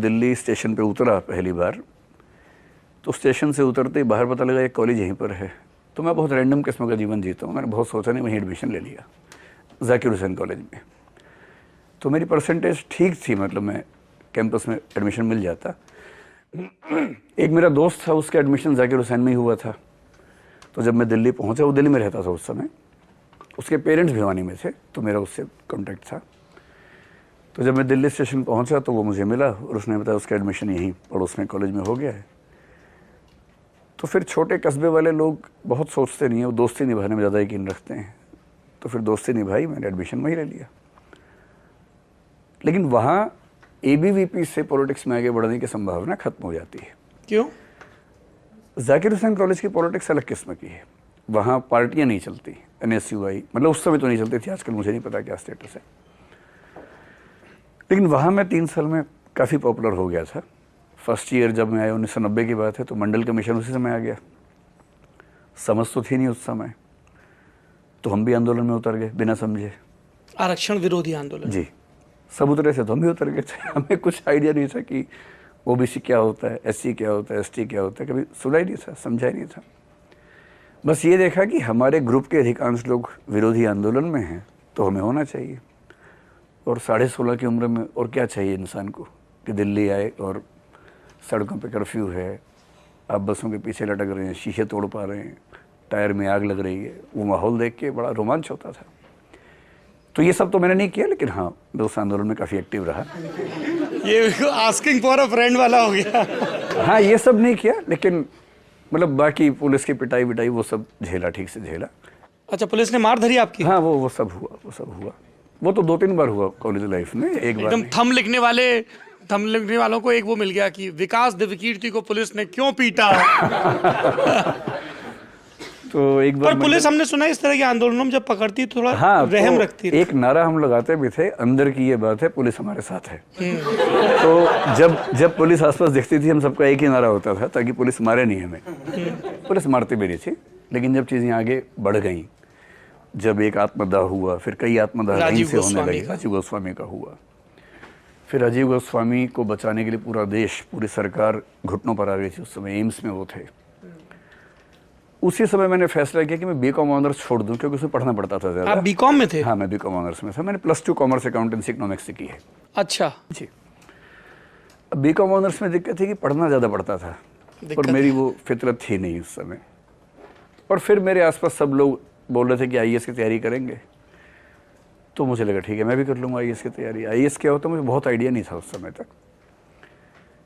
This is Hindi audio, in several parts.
दिल्ली स्टेशन पे उतरा पहली बार, तो स्टेशन से उतरते ही बाहर पता लगा एक कॉलेज यहीं पर है। तो मैं बहुत रैंडम किस्म का जीवन जीता हूँ, मैंने बहुत सोचा नहीं, वहीं एडमिशन ले लिया जाकिर हुसैन कॉलेज में। तो मेरी परसेंटेज ठीक थी, मतलब मैं कैंपस में एडमिशन मिल जाता। एक मेरा दोस्त था, उसका एडमिशन जाकिर हुसैन में ही हुआ था। तो जब मैं दिल्ली पहुंचा, वो दिल्ली में रहता था उस समय, उसके पेरेंट्स भिवानी में थे, तो मेरा उससे कांटेक्ट था। तो जब मैं दिल्ली स्टेशन पहुंचा तो वो मुझे मिला और उसने बताया उसका एडमिशन यहीं पड़ोस में कॉलेज में हो गया है। तो फिर छोटे कस्बे वाले लोग बहुत सोचते नहीं है, वो दोस्ती निभाने में ज़्यादा यकीन रखते हैं। तो फिर दोस्ती निभाई, मैंने एडमिशन वहीं ले लिया। लेकिन वहाँ एबीवीपी से पॉलिटिक्स में आगे बढ़ने की संभावना खत्म हो जाती है। क्यों? जाकिर हुसैन कॉलेज की पॉलिटिक्स अलग किस्म की है। वहाँ पार्टियाँ नहीं चलती, NSUI, मतलब उस समय तो नहीं चलती थी, आजकल मुझे नहीं पता क्या स्टेटस है। लेकिन वहाँ मैं 3 साल में काफ़ी पॉपुलर हो गया था। फर्स्ट ईयर जब मैं आया, 1990 की बात है, तो मंडल कमीशन उसी समय आ गया। समझ तो थी नहीं उस समय, तो हम भी आंदोलन में उतर गए बिना समझे। आरक्षण विरोधी आंदोलन? जी, सब उतरे थे तो हम भी उतर गए थे। हमें कुछ आइडिया नहीं था कि OBC क्या होता है, SC क्या होता है, ST क्या होता है, कभी सुना ही नहीं था, समझा ही नहीं था। बस ये देखा कि हमारे ग्रुप के अधिकांश लोग विरोधी आंदोलन में हैं, तो हमें होना चाहिए। और 16.5 की उम्र में और क्या चाहिए इंसान को कि दिल्ली आए और सड़कों पे कर्फ्यू है, आप बसों के पीछे लटक रहे हैं, शीशे तोड़ पा रहे हैं, टायर में आग लग रही है। वो माहौल देख के बड़ा रोमांच होता था। तो ये सब तो मैंने नहीं किया, लेकिन हाँ, मैं उस आंदोलन में काफ़ी एक्टिव रहा। ये आस्किंग फॉर अ फ्रेंड वाला हो गया। हाँ, ये सब नहीं किया, लेकिन मतलब बाकी पुलिस की पिटाई विटाई वो सब झेला, ठीक से झेला। अच्छा, पुलिस ने मार धरी आपकी? हाँ, वो सब हुआ। वो तो 2-3 बार हुआ कॉलेज लाइफ में, एक बार एकदम थम लिखने वालों को एक वो मिल गया कि विकास दिव्यकीर्ति को पुलिस ने क्यों पीटा। तो एक बार पर पुलिस, हमने सुना है इस तरह के आंदोलनों में जब पकड़ती है थोड़ा रहम रखती है। एक नारा हम लगाते भी थे, अंदर की ये बात है, पुलिस हमारे साथ है। तो जब पुलिस आसपास दिखती थी, हम सबका एक ही नारा होता था, ताकि पुलिस मारे नहीं हमें। पुलिस मारती भी नहीं थी, लेकिन जब चीजें आगे बढ़ गई, जब एक आत्मदाह हुआ, फिर कई आत्मदाह से होने लगे, राजीव गोस्वामी का हुआ। फिर राजीव गोस्वामी को बचाने के लिए पूरा देश, पूरी सरकार घुटनों पर आ गई थी। उस समय एम्स में वो थे। उसी समय मैंने फैसला किया कि मैं BCom ऑनर्स छोड़ दूं, क्योंकि उसमें पढ़ना पड़ता था ज़्यादा। आप BCom में थे? हाँ, मैं BCom ऑनर्स में था। मैंने +2 कॉमर्स अकाउंटेंसी इकोनॉमिक्स से की है। अच्छा जी। अब BCom ऑनर्स में दिक्कत थी कि पढ़ना ज़्यादा पड़ता था, और मेरी वो फितरत थी नहीं उस समय। और फिर मेरे आसपास सब लोग बोल रहे थे कि IAS की तैयारी करेंगे, तो मुझे लगा ठीक है, मैं भी कर लूँगा IAS की तैयारी। IAS क्या होता है मुझे बहुत आइडिया नहीं था उस समय तक।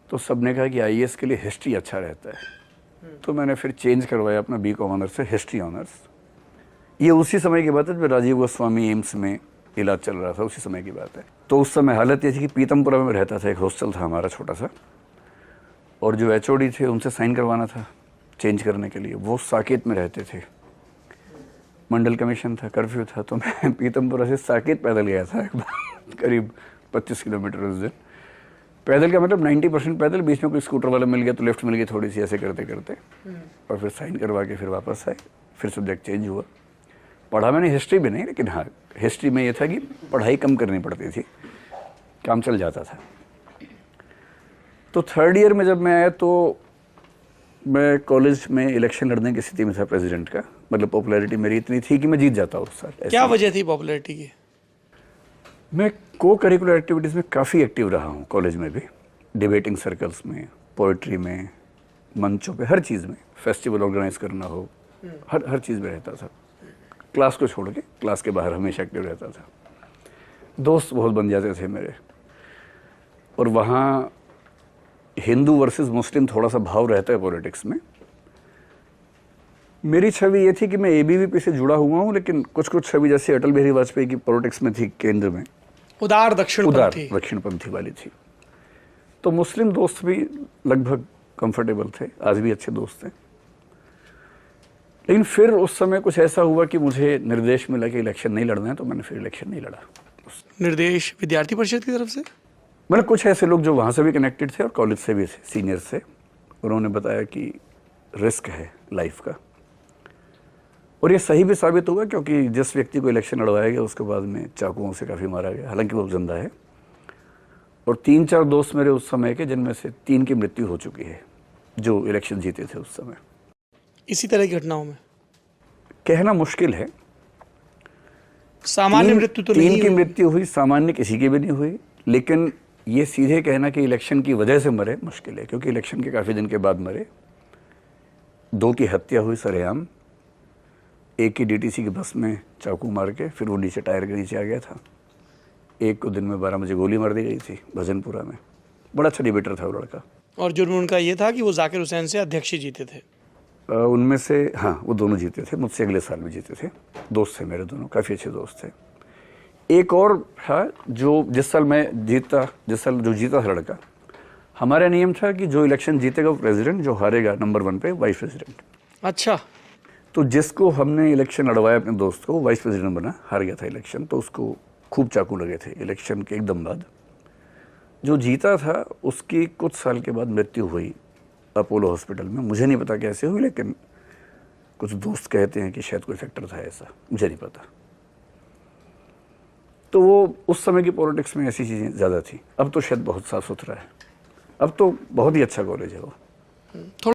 तो सबने कहा कि IAS के लिए हिस्ट्री अच्छा रहता है, तो मैंने फिर चेंज करवाया अपना BCom ऑनर्स से हिस्ट्री ऑनर्स। ये उसी समय की बात है जब राजीव गोस्वामी एम्स में इलाज चल रहा था, उसी समय की बात है। तो उस समय हालत ये थी कि पीतमपुरा में रहता था, एक हॉस्टल था हमारा छोटा सा, और जो HOD थे उनसे साइन करवाना था चेंज करने के लिए, वो साकेत में रहते थे। मंडल कमीशन था, कर्फ्यू था, तो मैं पीतमपुरा से साकेत पैदल गया था एक बार, करीब 25 किलोमीटर उस दिन। पैदल का मतलब 90% पैदल, बीच में कोई स्कूटर वाला मिल गया तो लिफ्ट मिल गई थोड़ी सी, ऐसे करते करते, और फिर साइन करवा के फिर वापस आए। फिर सब्जेक्ट चेंज हुआ। पढ़ा मैंने हिस्ट्री भी नहीं, लेकिन हाँ, हिस्ट्री में ये था कि पढ़ाई कम करनी पड़ती थी, काम चल जाता था। तो 3rd ईयर में जब मैं आया, तो मैं कॉलेज में इलेक्शन लड़ने की स्थिति में था प्रेसिडेंट का। मतलब पॉपुलैरिटी मेरी इतनी थी कि मैं जीत जाता उस साल। क्या वजह थी पॉपुलैरिटी की? मैं को-करिकुलर एक्टिविटीज़ में काफ़ी एक्टिव रहा हूँ कॉलेज में भी, डिबेटिंग सर्कल्स में, पोइट्री में, मंचों पे, हर चीज़ में। फेस्टिवल ऑर्गेनाइज करना हो, हर चीज़ में रहता था। क्लास को छोड़ के क्लास के बाहर हमेशा एक्टिव रहता था। दोस्त बहुत बन जाते थे मेरे। और वहाँ हिंदू वर्सेस मुस्लिम थोड़ा सा भाव रहता है पॉलिटिक्स में। मेरी छवि ये थी कि मैं ABVP से जुड़ा हुआ हूँ, लेकिन कुछ छवि जैसे अटल बिहारी वाजपेयी की पॉलिटिक्स में थी, केंद्र में उदार दक्षिणपंथी वाली थी। तो मुस्लिम दोस्त भी लगभग कंफर्टेबल थे, आज भी अच्छे दोस्त हैं। लेकिन फिर उस समय कुछ ऐसा हुआ कि मुझे निर्देश मिला कि इलेक्शन नहीं लड़ना है, तो मैंने फिर इलेक्शन नहीं लड़ा। निर्देश विद्यार्थी परिषद की तरफ से? मतलब कुछ ऐसे लोग जो वहाँ से भी कनेक्टेड थे और कॉलेज से भी थे, सीनियर से, उन्होंने बताया कि रिस्क है लाइफ का। और ये सही भी साबित हुआ, क्योंकि जिस व्यक्ति को इलेक्शन लड़वाया गया उसके बाद में चाकुओं से काफ़ी मारा गया, हालांकि वो जिंदा है। और 3-4 दोस्त मेरे उस समय के, जिनमें से 3 की मृत्यु हो चुकी है, जो इलेक्शन जीते थे उस समय। इसी तरह की घटनाओं में कहना मुश्किल है। सामान्य मृत्यु तो 3 नहीं की हुई। मृत्यु हुई, सामान्य किसी की भी नहीं हुई, लेकिन ये सीधे कहना कि इलेक्शन की वजह से मरे मुश्किल है, क्योंकि इलेक्शन के काफ़ी दिन के बाद मरे। 2 की हत्या हुई सरेआम, एक की डीटीसी की बस में चाकू मार के, फिर वो नीचे टायर के नीचे आ गया था। एक को दिन में 12 बजे गोली मार दी गई थी भजनपुरा में। बड़ा अच्छा डिबेटर था वो लड़का। और जुर्म उनका ये था कि वो जाकिर हुसैन से अध्यक्ष ही जीते थे। उनमें से हाँ, वो दोनों जीते थे, मुझसे अगले साल भी जीते थे। दोस्त थे मेरे दोनों, काफ़ी अच्छे दोस्त थे। एक और था जो जिस साल जो जीता था लड़का, हमारा नियम था कि जो इलेक्शन जीतेगा वो प्रेसिडेंट, जो हारेगा नंबर 1 पे वाइस प्रेसिडेंट। अच्छा, तो जिसको हमने इलेक्शन लड़वाया अपने दोस्त को, वाइस प्रेसिडेंट बना, हार गया था इलेक्शन, तो उसको खूब चाकू लगे थे इलेक्शन के एकदम बाद। जो जीता था उसकी कुछ साल के बाद मृत्यु हुई अपोलो हॉस्पिटल में। मुझे नहीं पता कैसे हुई, लेकिन कुछ दोस्त कहते हैं कि शायद कोई फैक्टर था ऐसा, मुझे नहीं पता। तो वो उस समय की पॉलिटिक्स में ऐसी चीज़ें ज़्यादा थी। अब तो शायद बहुत साफ सुथरा है, अब तो बहुत ही अच्छा कॉलेज है वो।